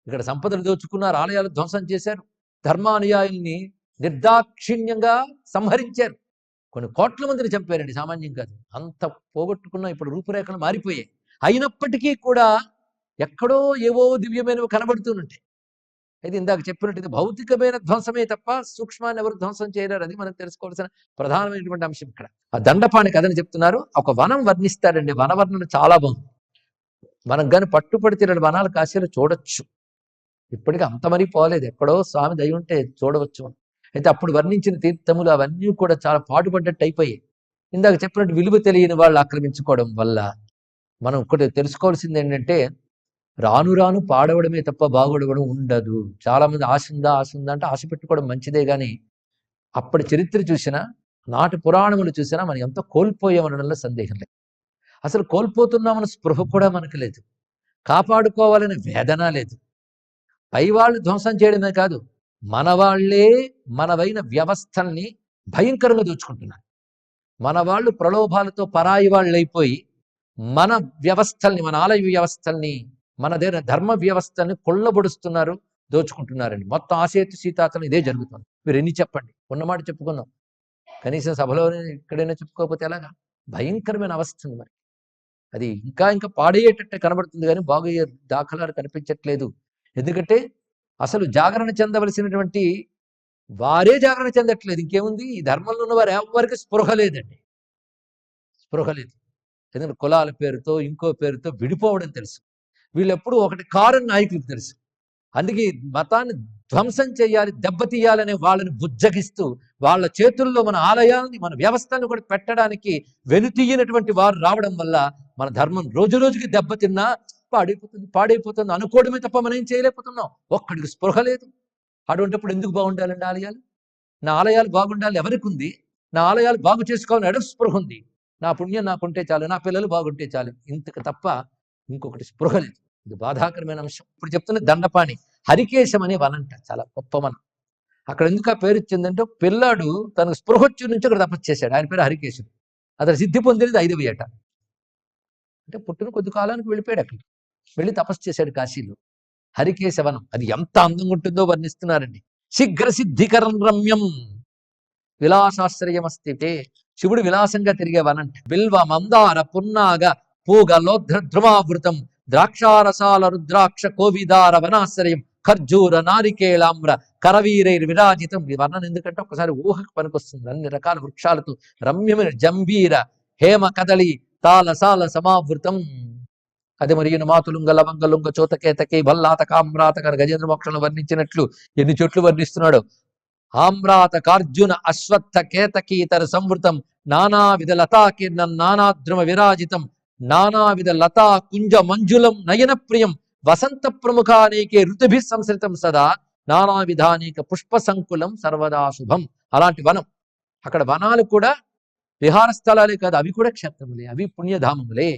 ఇక్కడ సంపదలు దోచుకున్నారు, ఆలయాలు ధ్వంసం చేశారు, ధర్మానుయాయుల్ని నిర్దాక్షిణ్యంగా సంహరించారు, కొన్ని కోట్ల మందిని చంపారండి, సామాన్యం కాదు. అంత పోగొట్టుకున్న ఇప్పుడు రూపురేఖలు మారిపోయాయి. అయినప్పటికీ కూడా ఎక్కడో ఏవో దివ్యమైనవి కనబడుతుంటాయి. అయితే ఇందాక చెప్పినట్టు ఇది భౌతికమైన ధ్వంసమే తప్ప సూక్ష్మాన్ని ఎవరు ధ్వంసం చేయలేరు. అది మనం తెలుసుకోవాల్సిన ప్రధానమైనటువంటి అంశం ఇక్కడ. ఆ దండపాణి కథని చెప్తున్నారు. ఒక వనం వర్ణిస్తాడండి. వనవర్ణన చాలా బాగుంది. మనం కానీ పట్టుపడితే రెండు వనాలు కాశీలో చూడొచ్చు. ఇప్పటికీ అంత మరీ పోలేదు, ఎక్కడో స్వామి దయ ఉంటే చూడవచ్చు. అయితే అప్పుడు వర్ణించిన తీర్థములు అవన్నీ కూడా చాలా పాటుపడ్డట్టు అయిపోయాయి. ఇందాక చెప్పినట్టు విలువ తెలియని వాళ్ళు ఆక్రమించుకోవడం వల్ల మనం ఒకటి తెలుసుకోవాల్సింది ఏంటంటే, రాను రాను పాడవడమే తప్ప బాగుడవడం ఉండదు. చాలా మంది ఆశ ఉందా అంటే ఆశ పెట్టుకోవడం మంచిదే, కానీ అప్పటి చరిత్ర చూసినా, నాటి పురాణములు చూసినా మనం ఎంతో కోల్పోయామనడంలో సందేహం లేదు. అసలు కోల్పోతున్నామన్న స్పృహ కూడా మనకు లేదు, కాపాడుకోవాలనే వేదన లేదు. పైవాళ్ళు ధ్వంసం చేయడమే కాదు, మనవాళ్లే మనవైన వ్యవస్థల్ని భయంకరంగా దోచుకుంటున్నారు. మన వాళ్ళు ప్రలోభాలతో పరాయి వాళ్ళు అయిపోయి మన వ్యవస్థల్ని, మన ఆలయ వ్యవస్థల్ని, మన దగ్గర ధర్మ వ్యవస్థల్ని కొల్లబొడుస్తున్నారు, దోచుకుంటున్నారండి. మొత్తం ఆసేతు సీతాతలు ఇదే జరుగుతుంది. మీరు ఎన్ని చెప్పండి, ఉన్నమాట చెప్పుకుందాం, కనీసం సభలోనే ఎక్కడైనా చెప్పుకోకపోతే ఎలాగా? భయంకరమైన అవస్థ ఉంది మరి. అది ఇంకా ఇంకా పాడయ్యేటట్టే కనబడుతుంది, కానీ బాగయ్యే దాఖలాలు కనిపించట్లేదు. ఎందుకంటే అసలు జాగరణ చెందవలసినటువంటి వారే జాగరణ చెందట్లేదు. ఇంకేముంది, ఈ ధర్మంలో ఉన్న వారు ఎవరికి స్పృహ లేదండి, స్పృహ లేదు. ఎందుకంటే కులాల పేరుతో ఇంకో పేరుతో విడిపోవడం తెలుసు. వీళ్ళెప్పుడు ఒకటి కారని నాయకులకు తెలుసు. అందుకే మతాన్ని ధ్వంసం చేయాలి, దెబ్బతీయాలనే వాళ్ళని బుజ్జగిస్తూ వాళ్ళ చేతుల్లో మన ఆలయాల్ని, మన వ్యవస్థను కూడా పెట్టడానికి వెనుతీయనటువంటి వారు రావడం వల్ల మన ధర్మం రోజు రోజుకి దెబ్బతిన్నా పాడైపోతుంది అనుకోవడమే తప్ప మనం ఏం చేయలేకపోతున్నాం. ఒక్కడికి స్పృహ లేదు. అటువంటిప్పుడు ఎందుకు బాగుండాలండి ఆలయాలు? నా ఆలయాలు బాగుండాలి ఎవరికి ఉంది? నా ఆలయాలు బాగు చేసుకోవాలని ఎడకు స్పృహ ఉంది. నా పుణ్యం నాకుంటే చాలు, నా పిల్లలు బాగుంటే చాలు, ఇంతకు తప్ప ఇంకొకటి స్పృహ లేదు. ఇది బాధాకరమైన అంశం. ఇప్పుడు చెప్తున్న దండపాణి హరికేశం అనే వనంట, చాలా గొప్ప వనం. అక్కడ ఎందుకు ఆ పేరు ఇచ్చిందంటే, పిల్లాడు తనకు స్పృహొచ్చు నుంచి అక్కడ తపస్సు చేశాడు. ఆయన పేరు హరికేశుడు. అతను సిద్ధి పొందినది 5వ ఏట. అంటే పుట్టిన కొద్ది కాలానికి వెళ్ళిపోయాడు. అక్కడికి వెళ్ళి తపస్సు చేశాడు కాశీలో. హరికేశవనం అది ఎంత అందంగా ఉంటుందో వర్ణిస్తున్నారండి. శీఘ్ర సిద్ధికరం రమ్యం విలాసాశ్రయమస్తితే. శివుడు విలాసంగా తిరిగే వనంట. బిల్వ మందార పున్నాగ పూగ లోధ్ర ధ్రుమావృతం ద్రాక్షారసాల రుద్రాక్ష కోవిదార వనాశ్రయం ఖర్జూర నారికేళామ్ర కరవీరైర్ విరాజితం. ఈ వర్ణన ఎందుకంటే ఒకసారి ఊహకు పనికొస్తుంది. అన్ని రకాల వృక్షాలతో రమ్యమైన జంబీర హేమ కదలి తాళసాల సమావృతం. అది మరి మాతులుంగ లవంగలుంగ చోతకేతకి భల్లాత కామ్రాతక గజేంద్ర మోక్షంలో వర్ణించినట్లు ఎన్ని చెట్లు వర్ణిస్తున్నాడు. ఆమ్రాతకార్జున అశ్వత్థ కేతకీతర సంవృతం నానావిధ లతాకీర్ణం నానాద్రుమ విరాజితం నానావిధ లతా కుంజ మంజులం నయన ప్రియం వసంత ప్రముఖానేకే ఋతుభి సంసృతం సదా నానావిధానేక పుష్ప సంకులం సర్వదా శుభం. అలాంటి వనం. అక్కడ వనాలు కూడా విహార స్థలాలే కాదు, అవి కూడా క్షేత్రములే, అవి పుణ్యధామములే.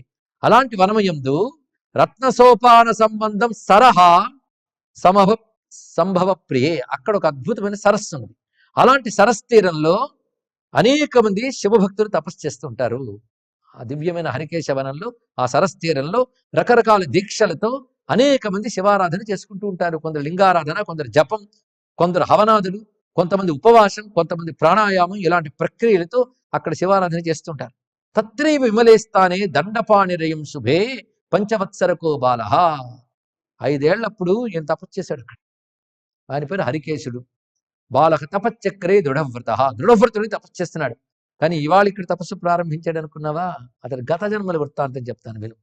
అలాంటి వనమయందు రత్న సోపాన సంబంధం సరహా సమభ సంభవ ప్రియే. అక్కడ ఒక అద్భుతమైన సరస్సు ఉంది. అలాంటి సరస్సు తీరంలో అనేక మంది శివభక్తులు తపస్సు చేస్తుంటారు. ఆ దివ్యమైన హరికేశవనంలో, ఆ సరస్సు తీరంలో రకరకాల దీక్షలతో అనేక మంది శివారాధన చేసుకుంటూ ఉంటారు. కొందరు లింగారాధన, కొందరు జపం, కొందరు హవనాదులు, కొంతమంది ఉపవాసం, కొంతమంది ప్రాణాయామం, ఇలాంటి ప్రక్రియలతో అక్కడ శివారాధన చేస్తుంటారు. తత్రైవ విమలేస్తానే దండపాణిరయం శుభే పంచవత్సరకో బాలహ. 5 ఏళ్లప్పుడు ఈయన తపస్సు చేశాడు అక్కడ. ఆయన పేరు హరికేశుడు. బాలక తపశ్చక్రే దృఢవ్రతుడి తపస్సు చేస్తున్నాడు. కానీ ఇవాళ ఇక్కడ తపస్సు ప్రారంభించాడు అనుకున్నావా? అతని గత జన్మల వృత్తాంతం చెప్తాను విను.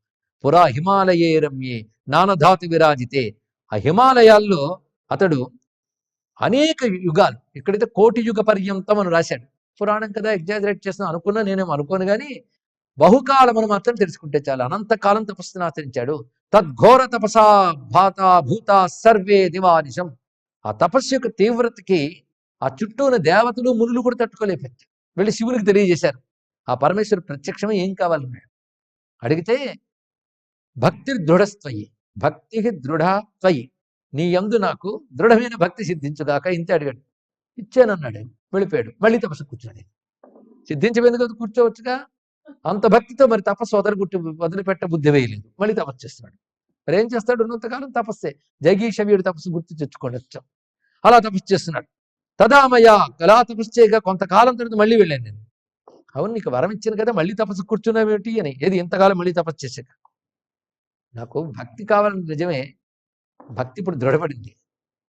పురా హిమాలయే రమ్యే నానధాతు విరాజితే. ఆ హిమాలయాల్లో అతడు అనేక యుగాలు, ఇక్కడైతే 1,000,000 యుగ పర్యంతం అని రాశాడు. పురాణం కదా, ఎగ్జాజరేట్ చేస్తున్నా అనుకున్నా, నేనేమో అనుకోను, కానీ బహుకాలమును మాత్రం తెలుసుకుంటే చాలు. అనంతకాలం తపస్సును ఆచరించాడు. తద్ఘోర తపసా భాత భూత సర్వే దివానిశం. ఆ తపస్సు యొక్క తీవ్రతకి ఆ చుట్టూ ఉన్న దేవతలు మునులు కూడా తట్టుకోలేకపోయారు. వెళ్ళి శివునికి తెలియజేశారు. ఆ పరమేశ్వరుడు ప్రత్యక్షమే ఏం కావాలన్నాడు. అడిగితే భక్తి దృఢస్త్వయి, భక్తి దృఢత్వయి, నీ యందు నాకు దృఢమైన భక్తి సిద్ధించుగాక, ఇంతే అడిగాడు. ఇచ్చానన్నాడు. వెళ్ళిపోయాడు. మళ్ళీ తపస్సు కూర్చున్నాడు. సిద్ధించబోయేందుకు కూర్చోవచ్చుగా. అంత భక్తితో మరి తపస్సు వదిలిపెట్ట బుద్ధి వేయలేదు. మళ్ళీ తపస్సు చేస్తున్నాడు. మరి ఏం చేస్తాడు? ఉన్నంతకాలం తపస్సే. జగీషవీయుడు తపస్సు గుర్తు తెచ్చుకోండి వచ్చాం. అలా తపస్సు చేస్తున్నాడు. తదామయ అలా తపస్సు చేయగా కొంతకాలం తర్వాత మళ్ళీ వెళ్ళాను నేను. అవును, నీకు వరం ఇచ్చాను కదా, మళ్ళీ తపస్సు కూర్చున్నావేమిటి అని. ఏది ఇంతకాలం మళ్ళీ తపస్సు చేశాక. నాకు భక్తి కావాలని నిజమే, భక్తి ఇప్పుడు దృఢపడింది.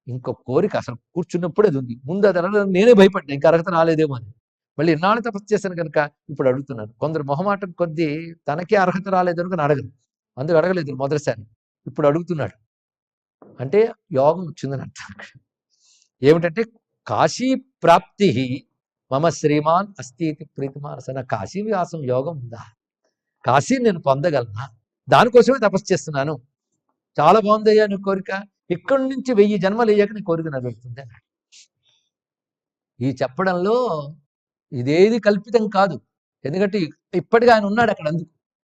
ఇంకో కోరిక అసలు కూర్చున్నప్పుడు అది ఉంది. ముందు అది అనడం నేనే భయపడ్డా, ఇంకా అర్హత రాలేదేమో అని. మళ్ళీ ఇన్నాళ్ళు తపస్సు చేశాను కనుక ఇప్పుడు అడుగుతున్నాను. కొందరు మొహమాటం కొద్దీ తనకే అర్హత రాలేదనుకుని అడగరు, అందుకు అడగలేదు మొదటిసారి. ఇప్పుడు అడుగుతున్నాడు అంటే యోగం వచ్చిందని అర్థం. ఏమిటంటే కాశీ ప్రాప్తి మమ శ్రీమాన్ అస్తి ప్రీతిమానస. నా కాశీ వ్యాసం యోగం ఉందా? కాశీని నేను పొందగలనా? దానికోసమే తపస్సు చేస్తున్నాను. చాలా బాగుందయ్యా నీ కోరిక, ఇక్కడి నుంచి 1000 జన్మలు అయ్యాక నీ కోరిక నెరవేరుతుంది అన్నాడు. ఈ చెప్పడంలో ఇదేది కల్పితం కాదు, ఎందుకంటే ఇప్పటిగా ఆయన ఉన్నాడు అక్కడ. అందుకు